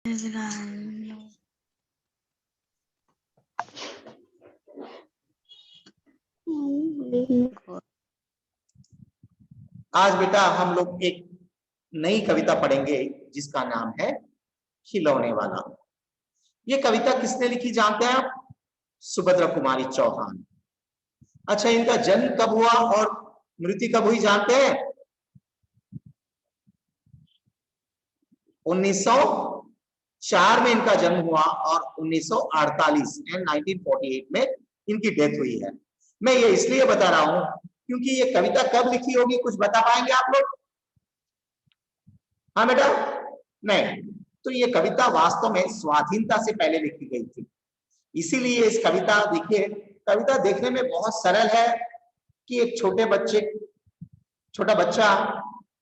आज बेटा हम लोग एक नई कविता पढ़ेंगे जिसका नाम है खिलौने वाला। ये कविता किसने लिखी जानते हैं आप? सुभद्रा कुमारी चौहान। अच्छा, इनका जन्म कब हुआ और मृत्यु कब हुई जानते हैं? 1904 में इनका जन्म हुआ और 1948 1948 में इनकी डेथ हुई है। मैं ये इसलिए बता रहा हूं क्योंकि ये कविता कब लिखी होगी, कुछ बता पाएंगे आप लोग? हाँ बेटा, नहीं। तो ये कविता वास्तव में स्वाधीनता से पहले लिखी गई थी, इसीलिए इस कविता देखिए, कविता देखने में बहुत सरल है कि एक छोटा बच्चा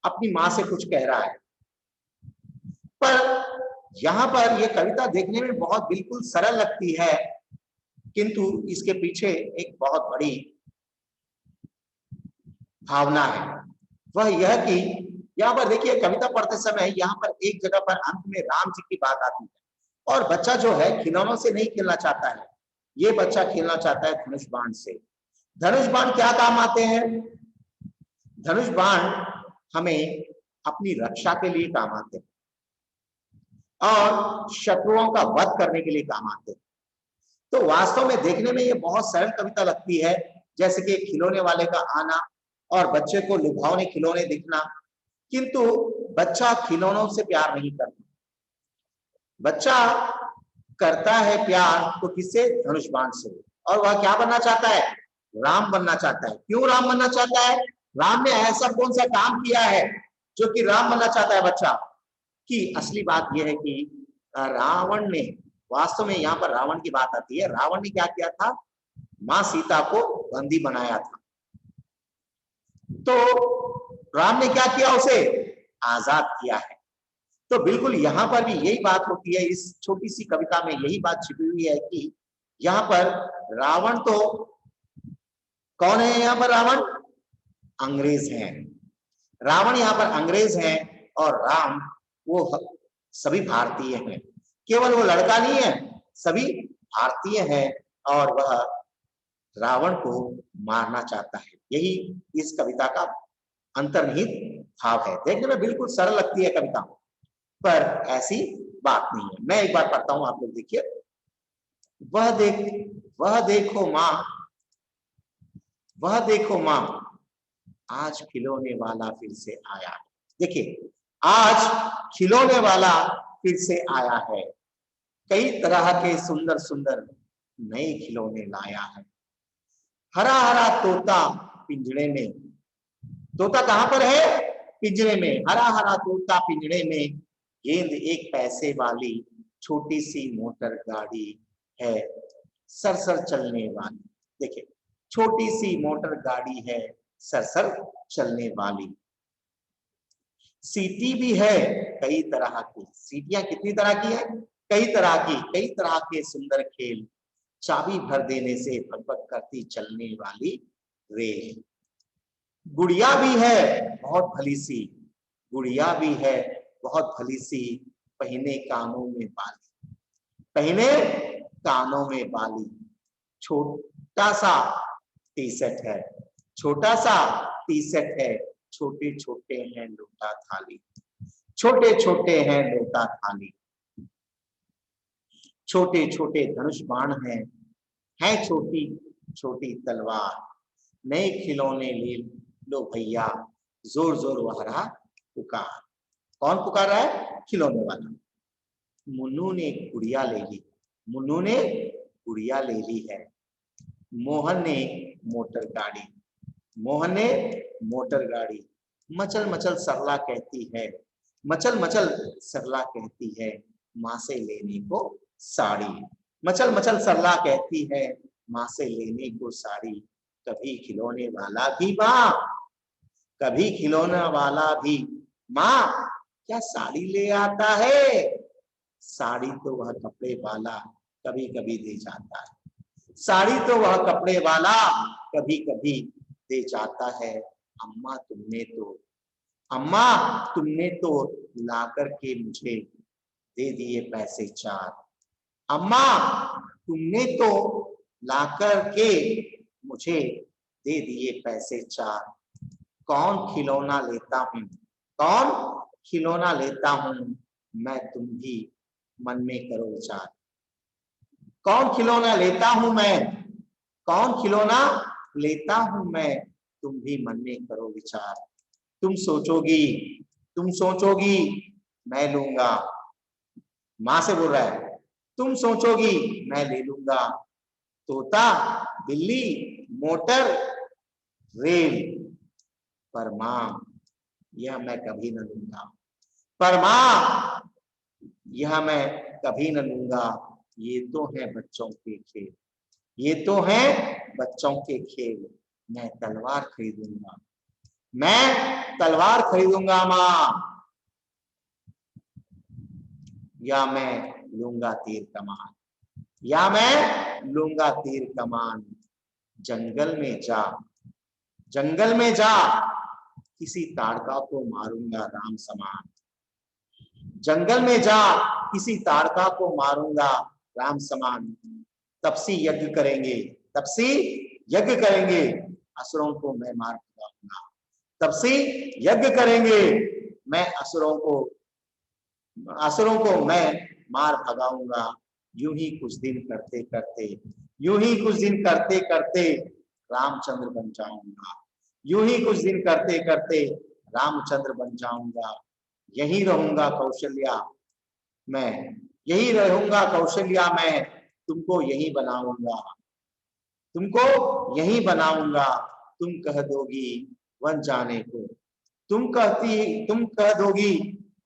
अपनी माँ से कुछ कह रहा है, पर यहाँ पर यह कविता देखने में बहुत बिल्कुल सरल लगती है, किंतु इसके पीछे एक बहुत बड़ी भावना है। वह यह कि यहाँ पर देखिए, कविता पढ़ते समय यहाँ पर एक जगह पर अंत में राम जी की बात आती है और बच्चा जो है खिलौनों से नहीं खेलना चाहता है, ये बच्चा खेलना चाहता है धनुष बाण से। धनुष बाण क्या काम आते हैं? धनुष बाण हमें अपनी रक्षा के लिए काम आते हैं और शत्रुओं का वध करने के लिए काम आते हैं। तो वास्तव में देखने में ये बहुत सरल कविता लगती है, जैसे कि खिलौने वाले का आना और बच्चे को लुभावने खिलौने दिखना, किंतु बच्चा खिलौनों से प्यार नहीं करता। बच्चा करता है प्यार तो किससे? धनुष बाण से। और वह क्या बनना चाहता है? राम बनना चाहता है। क्यों राम बनना चाहता है? राम ने ऐसा कौन सा काम किया है जो कि राम बनना चाहता है बच्चा? कि असली बात यह है कि रावण ने, वास्तव में यहाँ पर रावण की बात आती है, रावण ने क्या किया था? मां सीता को बंदी बनाया था। तो राम ने क्या किया? उसे आजाद किया है। तो बिल्कुल यहाँ पर भी यही बात होती है, इस छोटी सी कविता में यही बात छिपी हुई है कि यहाँ पर रावण तो कौन है? यहाँ पर रावण अंग्रेज हैं। रावण यहाँ पर अंग्रेज हैं और राम वो सभी भारतीय हैं। केवल वो लड़का नहीं है, सभी भारतीय हैं और वह रावण को मारना चाहता है। यही इस कविता का अंतर्निहित भाव है। देखने में बिल्कुल सरल लगती है कविता, पर ऐसी बात नहीं है। मैं एक बार पढ़ता हूं, आप लोग देखिए। वह देखो मां, आज खिलौने वाला फिर से आया है। देखिए, आज खिलौने वाला फिर से आया है, कई तरह के सुंदर सुंदर नए खिलौने लाया है। हरा हरा तोता पिंजरे में, तोता कहां पर है? पिंजरे में। हरा हरा तोता पिंजरे में, गेंद एक पैसे वाली, छोटी सी मोटर गाड़ी है सरसर चलने वाली। देखिए, छोटी सी मोटर गाड़ी है सरसर चलने वाली। सीटी भी है कई तरह की। सीटियां कितनी तरह की है? कई तरह की। कई तरह के सुंदर खेल, चाबी भर देने से भगभग करती चलने वाली रेल। गुड़िया भी है बहुत भली सी, गुड़िया भी है बहुत भली सी, पहने कानों में बाली, पहने कानों में बाली। छोटा सा टी शर्ट है, छोटा सा टी शर्ट है, छोटे छोटे हैं लोटा थाली, छोटे छोटे हैं लोटा थाली। छोटे छोटे धनुष बाण है छोटी छोटी तलवार। नए खिलौने ले लो भैया, जोर जोर वह रहा पुकार। कौन पुकार रहा है? खिलौने वाला। मुन्नू ने गुड़िया ले ली, मुन्नू ने गुड़िया ले ली है। मोहन ने मोटर गाड़ी, मोहन ने मोटर गाड़ी। मचल मचल सरला कहती है, मचल मचल सरला कहती है, माँ से लेने को साड़ी। मचल मचल सरला कहती है, माँ से लेने को साड़ी। कभी खिलौने वाला भी माँ, कभी खिलौना वाला भी माँ, क्या साड़ी ले आता है? साड़ी तो वह कपड़े वाला कभी कभी दे जाता है, साड़ी तो वह कपड़े वाला कभी कभी दे जाता है। अम्मा तुमने तो ला करके मुझे दे दिए पैसे 4। अम्मा तुमने तो लाकर के मुझे दे दिए पैसे 4। कौन खिलौना लेता हूँ, कौन खिलौना लेता हूँ मैं, तुम भी मन में करो विचार। कौन खिलौना लेता हूं मैं, कौन खिलौना लेता हूं मैं, तुम भी मन में करो विचार। तुम सोचोगी, तुम सोचोगी मैं लूंगा, मां से बोल रहा है, तुम सोचोगी मैं ले लूंगा। तोता, बिल्ली, मोटर, रेल, पर मां यह मैं कभी न लूंगा, पर मां यह मैं कभी न लूंगा। ये तो है बच्चों के खेल, ये तो है बच्चों के खेल। मैं तलवार खरीदूंगा, मैं तलवार खरीदूंगा मां, या मैं लूंगा तीर कमान, या मैं लूंगा तीर कमान। जंगल में जा, जंगल में जा, किसी ताड़का को मारूंगा राम समान। जंगल में जा, किसी ताड़का को मारूंगा राम समान। तपसी यज्ञ करेंगे, तपसी यज्ञ करेंगे, असुरों को मैं मार भगाऊंगा। तपसी यज्ञ करेंगे, मैं असुरों को मैं मार भगाऊंगा। यूं ही कुछ दिन करते करते, यूं ही कुछ दिन करते करते रामचंद्र बन जाऊंगा। यूं ही कुछ दिन करते करते रामचंद्र बन जाऊंगा। यही रहूंगा कौशल्या मैं, यही रहूंगा कौशल्या मैं, तुमको यही बनाऊंगा, तुमको यही बनाऊंगा। तुम कह दोगी वन जाने को, तुम कह दोगी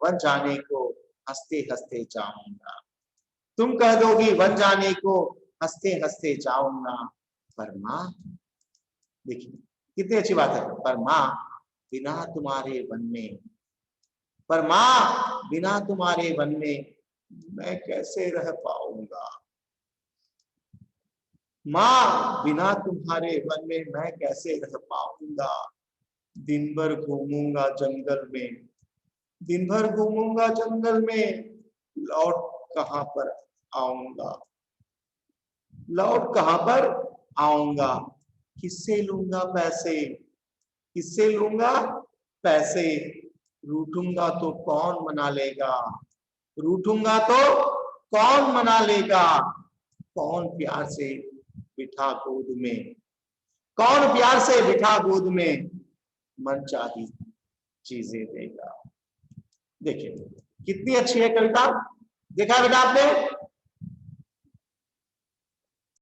वन जाने को, हंसते हंसते जाऊंगा। तुम कह दोगी वन जाने को, हंसते हंसते जाऊंगा। पर मां, देखिए कितनी अच्छी बात है, पर मां बिना तुम्हारे वन में, पर मां बिना तुम्हारे वन में मैं कैसे रह पाऊंगा। मां बिना तुम्हारे वन में मैं कैसे रह पाऊंगा। दिन भर घूमूंगा जंगल में, दिन भर घूमूंगा जंगल में, लौट कहां पर आऊंगा, लौट कहां पर आऊंगा। किससे लूंगा पैसे, किससे लूंगा पैसे, रूठूंगा तो कौन मना लेगा, रूठूंगा तो कौन मना लेगा। कौन प्यार से बिठा गोद में, कौन प्यार से बिठा गोद में, मन चाही चीजें देगा। देखिए कितनी अच्छी है कविता, देखा बेटा आपने।